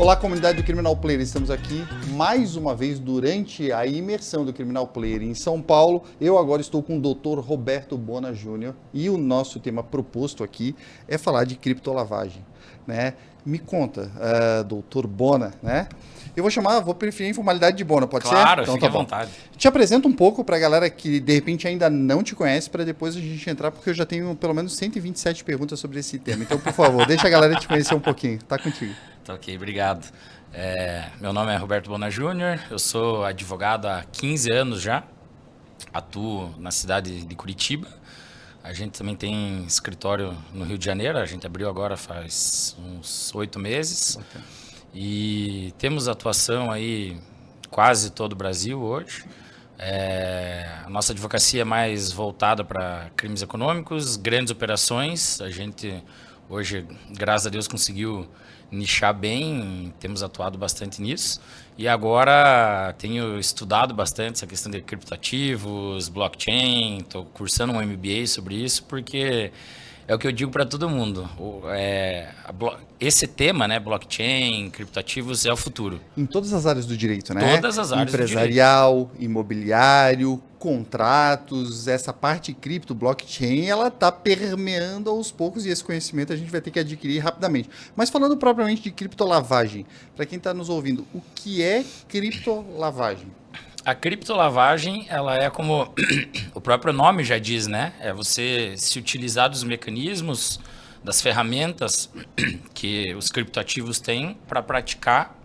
Olá, comunidade do Criminal Player, estamos aqui mais uma vez durante a imersão do Criminal Player em São Paulo. Eu agora estou com o Dr. Roberto Bona Júnior e o nosso tema proposto aqui é falar de criptolavagem, né? Me conta, Dr. Bona, né? Vou preferir a informalidade de Bona, pode ser? Claro, então, fique à vontade. Te apresento um pouco para a galera que de repente ainda não te conhece, para depois a gente entrar, porque eu já tenho pelo menos 127 perguntas sobre esse tema. Então, por favor, deixa a galera te conhecer um pouquinho. Tá contigo. Tá ok, obrigado. Meu nome é Roberto Bona Júnior, eu sou advogado há 15 anos já, atuo na cidade de Curitiba. A gente também tem escritório no Rio de Janeiro, a gente abriu agora faz uns 8 meses. Okay. E temos atuação aí quase todo o Brasil hoje. A nossa advocacia é mais voltada para crimes econômicos, grandes operações. A gente hoje, graças a Deus, conseguiu nichar bem, temos atuado bastante nisso. E agora tenho estudado bastante essa questão de criptoativos, blockchain, estou cursando um MBA sobre isso, porque é o que eu digo para todo mundo. Esse tema, né, blockchain, criptoativos, é o futuro. Em todas as áreas do direito, né? Todas as áreas empresarial, do direito. Imobiliário, contratos, essa parte cripto, blockchain, ela está permeando aos poucos e esse conhecimento a gente vai ter que adquirir rapidamente. Mas falando propriamente de criptolavagem, para quem está nos ouvindo, o que é criptolavagem? A criptolavagem, ela é como o próprio nome já diz, né? É você se utilizar dos mecanismos, das ferramentas que os criptoativos têm para praticar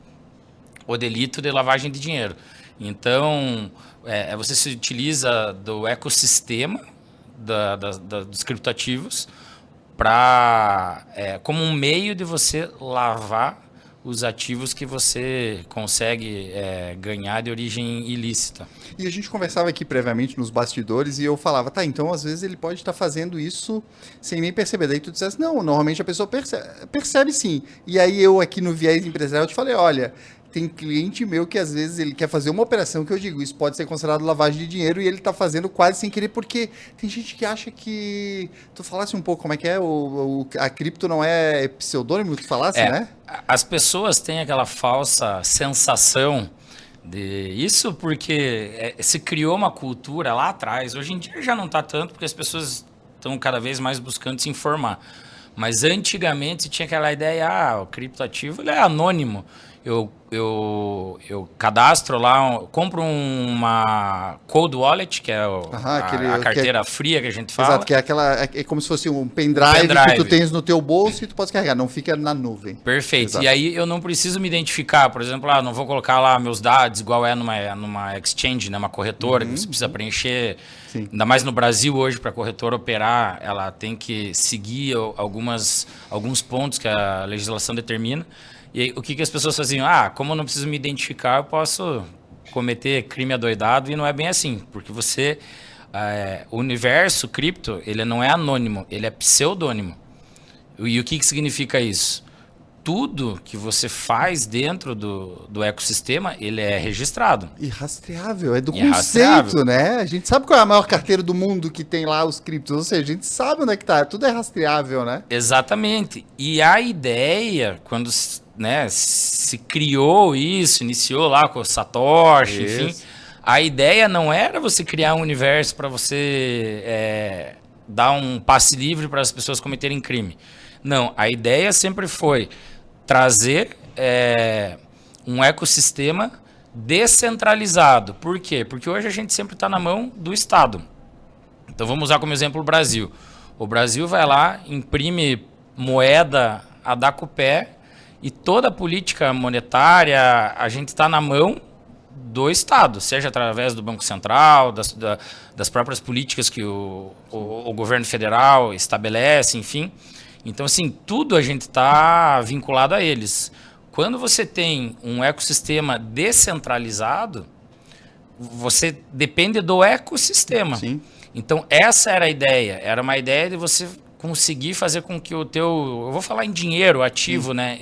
o delito de lavagem de dinheiro. Então, você se utiliza do ecossistema dos criptoativos como um meio de você lavar os ativos que você consegue ganhar de origem ilícita. E a gente conversava aqui previamente nos bastidores e eu falava, tá, então às vezes ele pode estar fazendo isso sem nem perceber. Daí tu dissesse, não, normalmente a pessoa percebe sim. E aí eu aqui no viés empresarial te falei, olha, tem cliente meu que às vezes ele quer fazer uma operação que eu digo, isso pode ser considerado lavagem de dinheiro e ele está fazendo quase sem querer, porque tem gente que acha que... Tu falasse um pouco como é que é, a cripto não é pseudônimo, tu falasse, né? As pessoas têm aquela falsa sensação de isso porque se criou uma cultura lá atrás. Hoje em dia já não está tanto, porque as pessoas estão cada vez mais buscando se informar. Mas antigamente tinha aquela ideia, o criptoativo ele é anônimo. Eu cadastro lá, compro uma cold wallet, que é a carteira fria que a gente fala. Exato, que é como se fosse um pendrive que tu tens no teu bolso e tu pode carregar, não fica na nuvem. Perfeito. Exato. E aí eu não preciso me identificar, por exemplo, não vou colocar lá meus dados igual numa exchange, né, uma corretora, que você precisa preencher. Sim. Ainda mais no Brasil hoje, para a corretora operar, ela tem que seguir alguns pontos que a legislação determina. E aí, o que as pessoas faziam? Como eu não preciso me identificar, eu posso cometer crime adoidado, e não é bem assim, porque o universo cripto, ele não é anônimo, ele é pseudônimo. E o que significa isso? Tudo que você faz dentro do ecossistema, ele é registrado. E rastreável, é do conceito, né? A gente sabe qual é a maior carteira do mundo que tem lá os criptos, ou seja, a gente sabe onde é que tá, tudo é rastreável, né? Exatamente. E a ideia, quando se criou isso, iniciou lá com o Satoshi, enfim, a ideia não era você criar um universo para você dar um passe livre para as pessoas cometerem crime. Não, a ideia sempre foi trazer um ecossistema descentralizado. Por quê? Porque hoje a gente sempre está na mão do Estado. Então vamos usar como exemplo o Brasil. O Brasil vai lá, imprime moeda a dar com o pé e toda a política monetária a gente está na mão do Estado, seja através do Banco Central, das próprias políticas que o governo federal estabelece, enfim. Então, assim, tudo a gente está vinculado a eles. Quando você tem um ecossistema descentralizado, você depende do ecossistema. Sim. Então, essa era a ideia. Era uma ideia de você conseguir fazer com que o teu... Eu vou falar em dinheiro, ativo, né?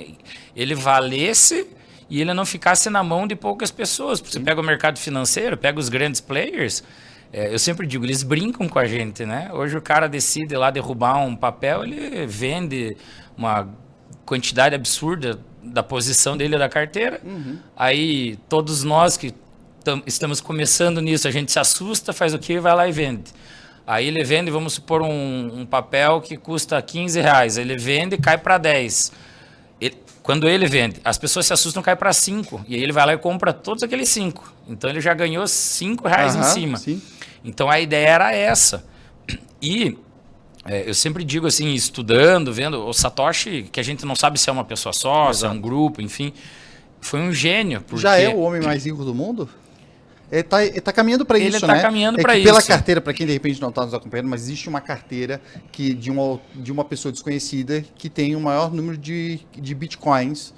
Ele valesse e ele não ficasse na mão de poucas pessoas. Você pega o mercado financeiro, pega os grandes players... eu sempre digo, eles brincam com a gente, né? Hoje o cara decide lá derrubar um papel, ele vende uma quantidade absurda da posição dele da carteira. Aí todos nós que estamos começando nisso, a gente se assusta, faz o quê? Vai lá e vende. Aí ele vende, vamos supor, um papel que custa R$15. Ele vende e cai para 10. Quando ele vende, as pessoas se assustam, cai para 5. E aí ele vai lá e compra todos aqueles 5. Então ele já ganhou R$5 em cima. Sim. Então a ideia era essa. E eu sempre digo assim, estudando, vendo, o Satoshi, que a gente não sabe se é uma pessoa só, se é um grupo, enfim, foi um gênio. Porque já é o homem mais rico do mundo? Ele tá caminhando para isso, né? Ele tá caminhando para isso. Pela carteira, para quem de repente não está nos acompanhando, mas existe uma carteira de uma pessoa desconhecida que tem o maior número de bitcoins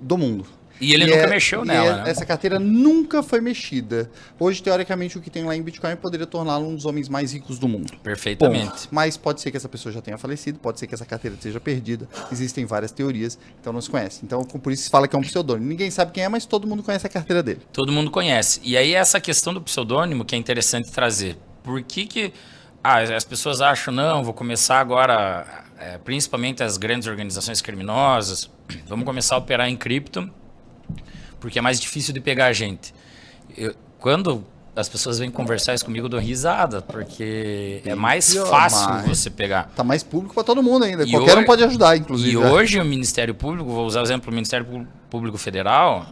do mundo. E ele nunca mexeu nela, né? Essa carteira nunca foi mexida. Hoje, teoricamente, o que tem lá em Bitcoin poderia torná-lo um dos homens mais ricos do mundo. Perfeitamente. Ponto. Mas pode ser que essa pessoa já tenha falecido, pode ser que essa carteira esteja perdida. Existem várias teorias, então não se conhece. Então, por isso se fala que é um pseudônimo. Ninguém sabe quem é, mas todo mundo conhece a carteira dele. Todo mundo conhece. E aí essa questão do pseudônimo que é interessante trazer. Por que as pessoas acham, não, vou começar agora, principalmente as grandes organizações criminosas, vamos começar a operar em cripto, porque é mais difícil de pegar a gente. Quando as pessoas vêm conversar isso comigo, eu dou risada, porque é mais fácil você pegar. Tá mais público para todo mundo ainda. Qualquer um pode ajudar, inclusive. E hoje o Ministério Público, vou usar o exemplo do Ministério Público Federal,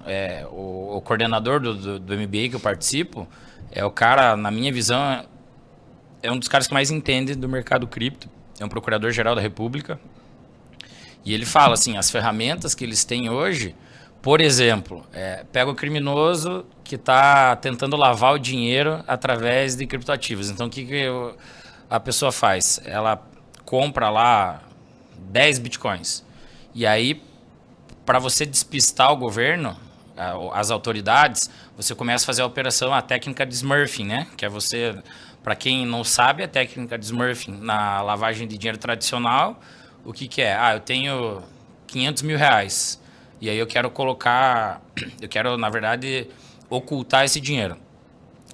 o coordenador do MBA que eu participo, é o cara, na minha visão, é um dos caras que mais entende do mercado cripto. É um procurador-geral da República. E ele fala assim, as ferramentas que eles têm hoje. Por exemplo, pega o criminoso que está tentando lavar o dinheiro através de criptoativos. Então, o que a pessoa faz? Ela compra lá 10 bitcoins. E aí, para você despistar o governo, as autoridades, você começa a fazer a técnica de smurfing, né? Que é você, para quem não sabe, a técnica de smurfing na lavagem de dinheiro tradicional, o que é? Eu tenho R$500 mil. E aí eu quero, na verdade, ocultar esse dinheiro.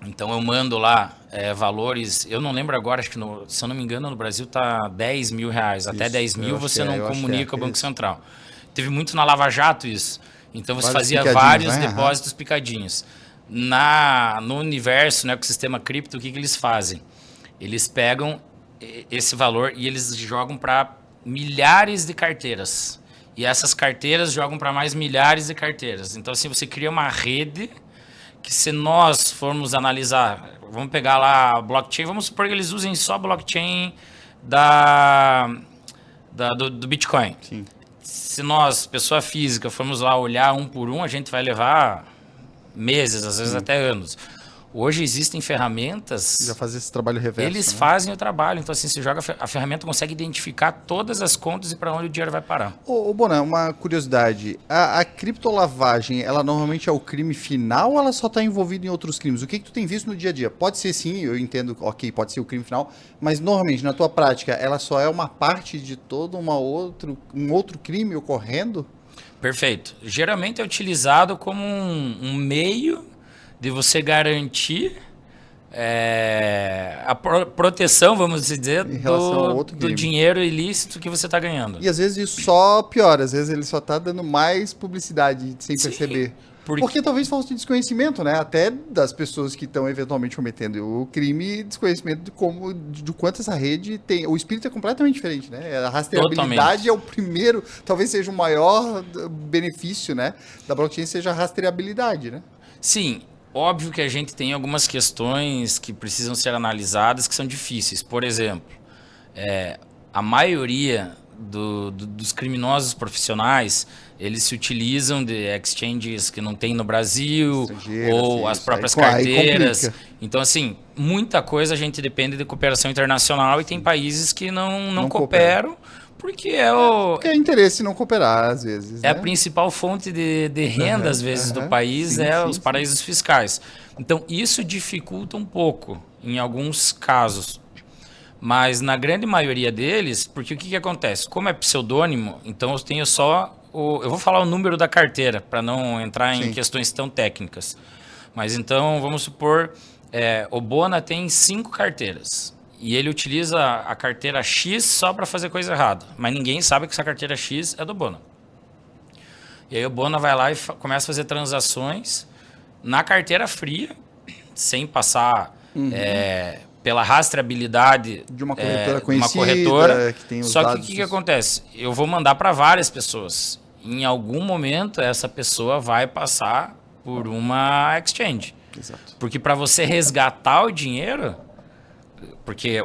Então eu mando lá valores, eu não lembro agora, acho que se eu não me engano no Brasil está R$10 mil. Até 10 mil você não comunica ao Banco Central. Teve muito na Lava Jato isso. Então você fazia vários depósitos picadinhos. No universo, no ecossistema cripto, o que eles fazem? Eles pegam esse valor e eles jogam para milhares de carteiras. E essas carteiras jogam para mais milhares de carteiras. Então, assim, você cria uma rede que, se nós formos analisar, vamos pegar lá a blockchain, vamos supor que eles usem só a blockchain do Bitcoin. Sim. Se nós, pessoa física, formos lá olhar um por um, a gente vai levar meses, às vezes até anos. Hoje existem ferramentas... Já faz esse trabalho reverso. Eles fazem o trabalho. Então, assim, você joga a ferramenta, consegue identificar todas as contas e para onde o dinheiro vai parar. Ô Bonan, uma curiosidade. A criptolavagem, ela normalmente é o crime final ou ela só está envolvida em outros crimes? O que tu tem visto no dia a dia? Pode ser sim, eu entendo, ok, pode ser o crime final, mas normalmente, na tua prática, ela só é uma parte de todo um outro crime ocorrendo? Perfeito. Geralmente é utilizado como um meio de você garantir a proteção, vamos dizer, do dinheiro ilícito que você está ganhando. E às vezes isso só piora, às vezes ele só está dando mais publicidade sem perceber. Porque talvez falta desconhecimento, né? Até das pessoas que estão eventualmente cometendo o crime, desconhecimento de quanto essa rede tem. O espírito é completamente diferente, né? A rastreabilidade é o primeiro, talvez seja o maior benefício, né? Da blockchain seja a rastreabilidade, né? Sim. Óbvio que a gente tem algumas questões que precisam ser analisadas que são difíceis. Por exemplo, a maioria dos criminosos profissionais, eles se utilizam de exchanges que não tem no Brasil, ou as próprias carteiras. Então, assim, muita coisa a gente depende de cooperação internacional e tem países que não cooperam. Porque Porque é interesse não cooperar, às vezes. É, né? A principal fonte de renda, às vezes, do país os paraísos fiscais. Então, isso dificulta um pouco, em alguns casos. Mas, na grande maioria deles, porque o que acontece? Como é pseudônimo, então eu tenho só... Eu vou falar o número da carteira, para não entrar em questões tão técnicas. Mas, então, vamos supor, o Bona tem 5 carteiras. E ele utiliza a carteira X só para fazer coisa errada. Mas ninguém sabe que essa carteira X é do Bona. E aí o Bona vai lá e começa a fazer transações na carteira fria, sem passar pela rastreabilidade De uma corretora de uma conhecida, corretora. que tem os Só que o dados que acontece? Eu vou mandar para várias pessoas. Em algum momento, essa pessoa vai passar por uma exchange. Exato. Porque para você resgatar o dinheiro, porque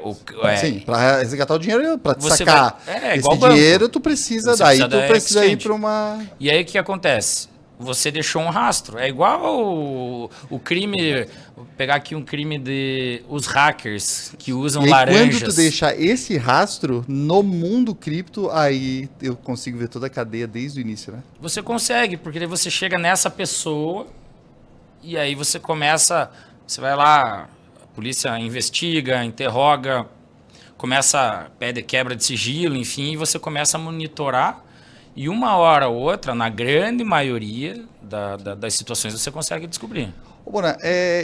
Sim, para resgatar o dinheiro, para Você sacar vai- igual esse banco. dinheiro, tu precisa, Você daí precisa tu da precisa ir exchange. para uma... E aí o que acontece? Você deixou um rastro. É igual o crime. Vou pegar aqui um crime de os hackers que usam E aí, laranjas. quando tu deixar esse rastro no mundo cripto, aí eu consigo ver toda a cadeia desde o início, né? Você consegue, porque daí você chega nessa pessoa e aí você começa. Você vai lá, a polícia investiga, interroga, pede quebra de sigilo, enfim, e você começa a monitorar. E uma hora ou outra, na grande maioria das situações, você consegue descobrir. Ô, Bona,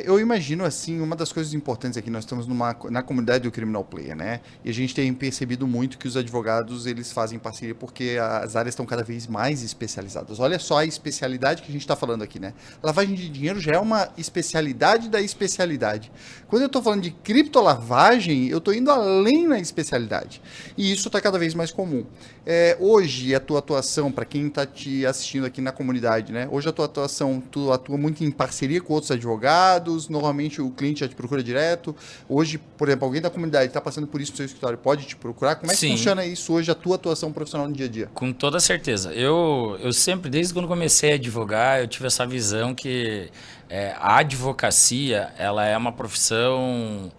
eu imagino, assim, uma das coisas importantes aqui, nós estamos na comunidade do Criminal Player, né? E a gente tem percebido muito que os advogados, eles fazem parceria porque as áreas estão cada vez mais especializadas. Olha só a especialidade que a gente está falando aqui, né? Lavagem de dinheiro já é uma especialidade da especialidade. Quando eu estou falando de criptolavagem, eu estou indo além na especialidade. E isso está cada vez mais comum. Hoje, a tua atuação, para quem está te assistindo aqui na comunidade, né? Hoje a tua atuação, tu atua muito em parceria com outros advogados, normalmente o cliente já te procura direto. Hoje, por exemplo, alguém da comunidade está passando por isso no seu escritório, pode te procurar? Como é que Sim. funciona isso hoje, a tua atuação profissional no dia a dia? Com toda certeza. Eu sempre, desde quando comecei a advogar, eu tive essa visão que a advocacia, ela é uma profissão,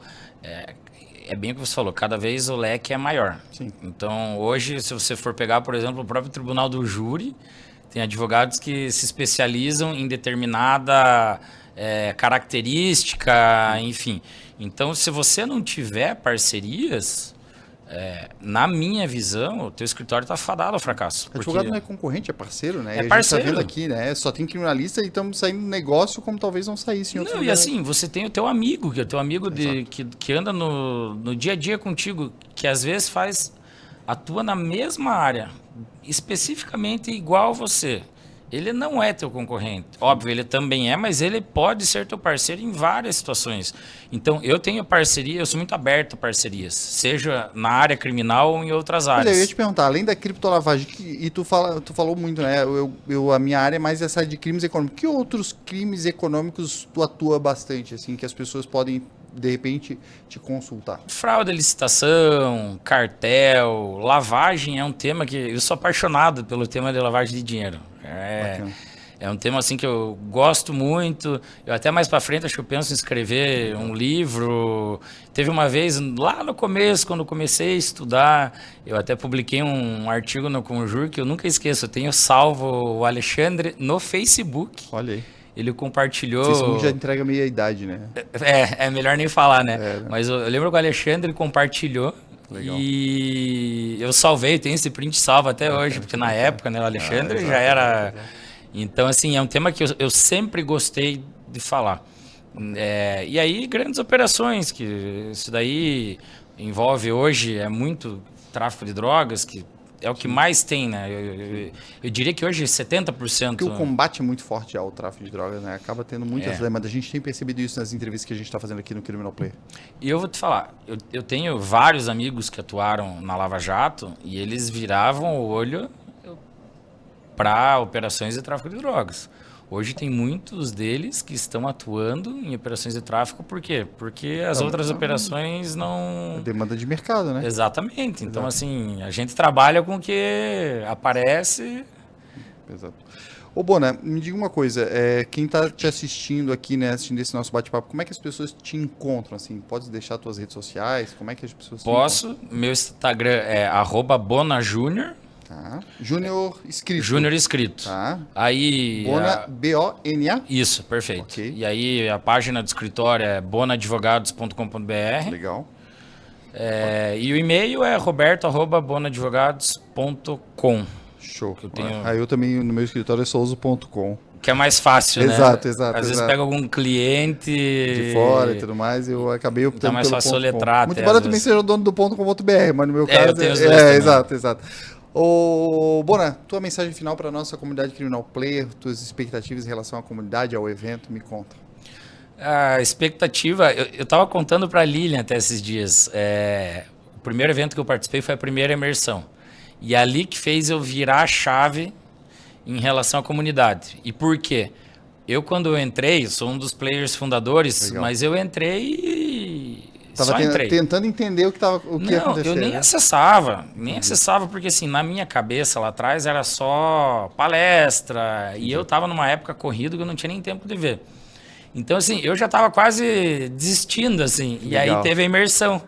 é bem o que você falou, cada vez o leque é maior. Sim. Então, hoje, se você for pegar, por exemplo, o próprio Tribunal do Júri, tem advogados que se especializam em determinada característica, enfim. Então, se você não tiver parcerias, na minha visão, o teu escritório está fadado ao fracasso. Advogado não é concorrente, é parceiro, né? É E parceiro. A gente tá vendo aqui, né? Só tem criminalista e estamos saindo do negócio como talvez não saísse em outros Não, e lugares. assim, você tem o teu amigo, que é o teu amigo que anda no dia a dia contigo, que às vezes atua na mesma área, especificamente igual você. Ele não é teu concorrente. Óbvio, ele também é, mas ele pode ser teu parceiro em várias situações. Então, eu tenho parceria, eu sou muito aberto a parcerias, seja na área criminal ou em outras áreas. Olha, eu ia te perguntar, além da criptolavagem, e tu falou muito, né? A minha área é mais essa de crimes econômicos. Que outros crimes econômicos tu atua bastante, assim, que as pessoas podem, de repente, te consultar? Fraude, licitação, cartel, lavagem é um tema que eu sou apaixonado pelo tema de lavagem de dinheiro. É um tema assim que eu gosto muito. Eu até mais para frente acho que eu penso em escrever um livro. Teve uma vez lá no começo, quando eu comecei a estudar, eu até publiquei um artigo no Conjur que eu nunca esqueço. Eu tenho salvo o Alexandre no Facebook. Olha aí. Ele compartilhou. O Facebook já entrega meia idade, né? É melhor nem falar, né? Mas eu lembro que o Alexandre compartilhou. Legal. E eu salvei, tenho esse print salvo até hoje, porque na época, né, o Alexandre já era. Então, assim, é um tema que eu sempre gostei de falar. E aí, grandes operações, que isso daí envolve hoje, é muito tráfico de drogas, que é o que mais tem, né? Eu diria que hoje 70%. Porque o combate é muito forte ao tráfico de drogas, né? Acaba tendo muitas demandas. A gente tem percebido isso nas entrevistas que a gente está fazendo aqui no Criminal Player. E eu vou te falar, eu tenho vários amigos que atuaram na Lava Jato e eles viravam o olho para operações de tráfico de drogas. Hoje tem muitos deles que estão atuando em operações de tráfico, por quê? Porque as outras operações não... Demanda de mercado, né? Exatamente. Então, assim, a gente trabalha com o que aparece... Exato. Ô, Bona, me diga uma coisa, quem está te assistindo aqui, né, assistindo esse nosso bate-papo, como é que as pessoas te encontram, assim? Pode deixar tuas redes sociais? Como é que as pessoas Posso. Meu Instagram é @bonajunior. Tá. Júnior escrito. Júnior escrito. Tá. Aí... Bona, B-O-N-A? Isso, perfeito. Ok. E aí a página do escritório é bonaadvogados.com.br. Legal. E o e-mail é roberto@bonaadvogados.com. Show. Que eu tenho... Aí eu também, no meu escritório, eu só uso.com. Que é mais fácil, né? Exato. Às vezes pega algum cliente... de fora e tudo mais, eu acabei optando Então é mais pelo fácil ponto soletrar .com. Muito até, embora eu às também vezes. seja o dono do .com.br, mas no meu caso... eu tenho os dois também. Exato. Ô, Bona, tua mensagem final para nossa comunidade Criminal Player, tuas expectativas em relação à comunidade, ao evento, me conta. A expectativa, eu estava contando para a Lilian até esses dias. O primeiro evento que eu participei foi a primeira imersão. E ali que fez eu virar a chave em relação à comunidade. E por quê? Quando eu entrei, sou um dos players fundadores, legal, mas eu entrei e só entrei. Tentando entender o que ia acontecer. Eu nem acessava, acessava, porque assim, na minha cabeça lá atrás era só palestra, e eu estava numa época corrida que eu não tinha nem tempo de ver. Então, assim, eu já estava quase desistindo, assim, legal, e aí teve a imersão.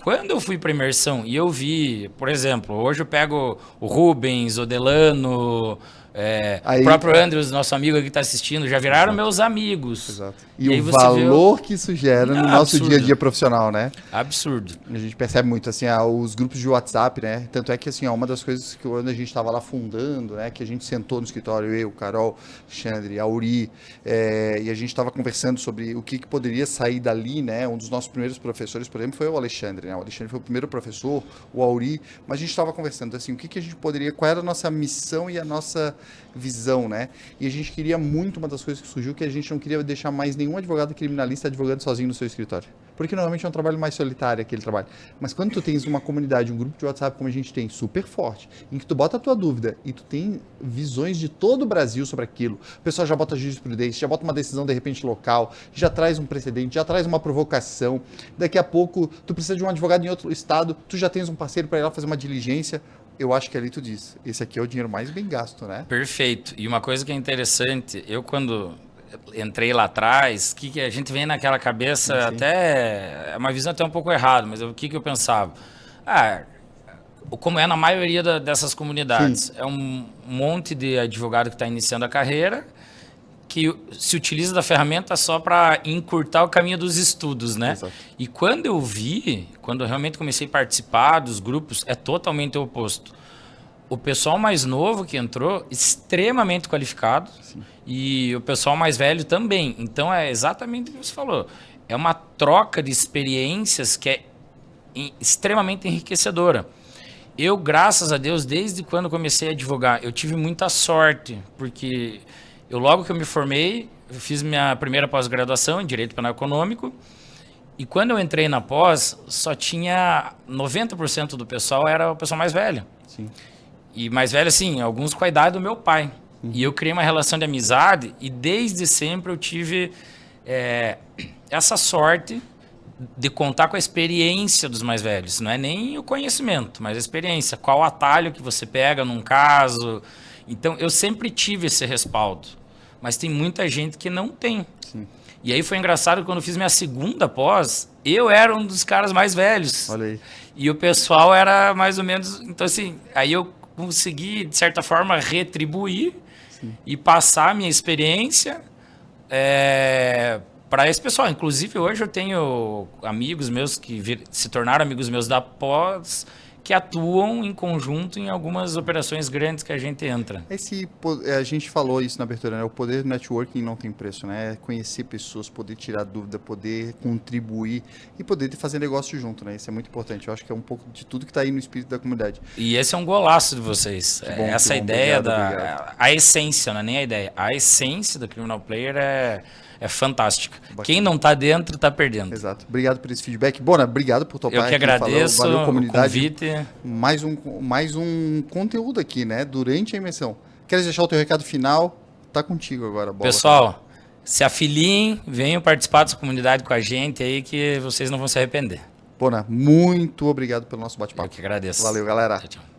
Quando eu fui para imersão e eu vi, por exemplo, hoje eu pego o Rubens, o Delano, o próprio Andrews, nosso amigo aqui que está assistindo, já viraram meus amigos. Exato. E o valor que isso gera no nosso dia a dia profissional, né? Absurdo. A gente percebe muito, assim, os grupos de WhatsApp, né? Tanto é que, assim, uma das coisas que quando a gente estava lá fundando, né? Que a gente sentou no escritório, eu, Carol, Alexandre, Auri, e a gente estava conversando sobre o que poderia sair dali, né? Um dos nossos primeiros professores, por exemplo, foi o Alexandre, né? O Alexandre foi o primeiro professor, o Auri, mas a gente estava conversando, assim, o que a gente poderia, qual era a nossa missão e a nossa visão, né? E a gente queria muito, uma das coisas que surgiu, que a gente não queria deixar mais nenhum advogado criminalista advogando sozinho no seu escritório. Porque normalmente é um trabalho mais solitário aquele trabalho. Mas quando tu tens uma comunidade, um grupo de WhatsApp como a gente tem, super forte, em que tu bota a tua dúvida e tu tem visões de todo o Brasil sobre aquilo, o pessoal já bota jurisprudência, já bota uma decisão de repente local, já traz um precedente, já traz uma provocação, daqui a pouco tu precisa de um advogado em outro estado, tu já tens um parceiro para ir lá fazer uma diligência. Eu acho que ali tu diz, esse aqui é o dinheiro mais bem gasto, né? Perfeito. E uma coisa que é interessante, eu quando entrei lá atrás, que a gente vem naquela cabeça, sim, até, é uma visão até um pouco errada, mas o que eu pensava? Como é na maioria dessas comunidades, sim, é um monte de advogado que está iniciando a carreira, que se utiliza da ferramenta só para encurtar o caminho dos estudos, né? Exato. E quando eu realmente comecei a participar dos grupos, é totalmente o oposto. O pessoal mais novo que entrou, extremamente qualificado, sim, e o pessoal mais velho também. Então é exatamente o que você falou. É uma troca de experiências que é extremamente enriquecedora. Eu, graças a Deus, desde quando comecei a advogar, eu tive muita sorte, porque logo que eu me formei, eu fiz minha primeira pós-graduação em Direito Penal Econômico, e quando eu entrei na pós, só tinha 90% do pessoal era o pessoal mais velho. Sim. E mais velho, assim, alguns com a idade do meu pai. Uhum. E eu criei uma relação de amizade, e desde sempre eu tive essa sorte de contar com a experiência dos mais velhos. Não é nem o conhecimento, mas a experiência. Qual atalho que você pega num caso. Então, eu sempre tive esse respaldo. Mas tem muita gente que não tem. Sim. E aí foi engraçado, quando eu fiz minha segunda pós, eu era um dos caras mais velhos. Olha aí. E o pessoal era mais ou menos... Então, assim, aí eu consegui, de certa forma, retribuir, sim, e passar a minha experiência para esse pessoal. Inclusive, hoje eu tenho amigos meus que se tornaram amigos meus da pós, que atuam em conjunto em algumas operações grandes que a gente entra. A gente falou isso na abertura, né? O poder do networking não tem preço, né? Conhecer pessoas, poder tirar dúvida, poder contribuir e poder fazer negócio junto, né? Isso é muito importante. Eu acho que é um pouco de tudo que está aí no espírito da comunidade. E esse é um golaço de vocês. Bom, essa ideia obrigado. A essência, não é nem a ideia. A essência do Criminal Player é fantástica. Bacana. Quem não está dentro, está perdendo. Exato. Obrigado por esse feedback. Bona, obrigado por topar. Eu que agradeço. Valeu, comunidade. O convite. Mais um conteúdo aqui, né? Durante a imersão. Queres deixar o teu recado final? Tá contigo agora, Bola. Pessoal, se afiliem, venham participar dessa comunidade com a gente aí, que vocês não vão se arrepender. Bona, muito obrigado pelo nosso bate-papo. Eu que agradeço. Valeu, galera. Tchau, tchau.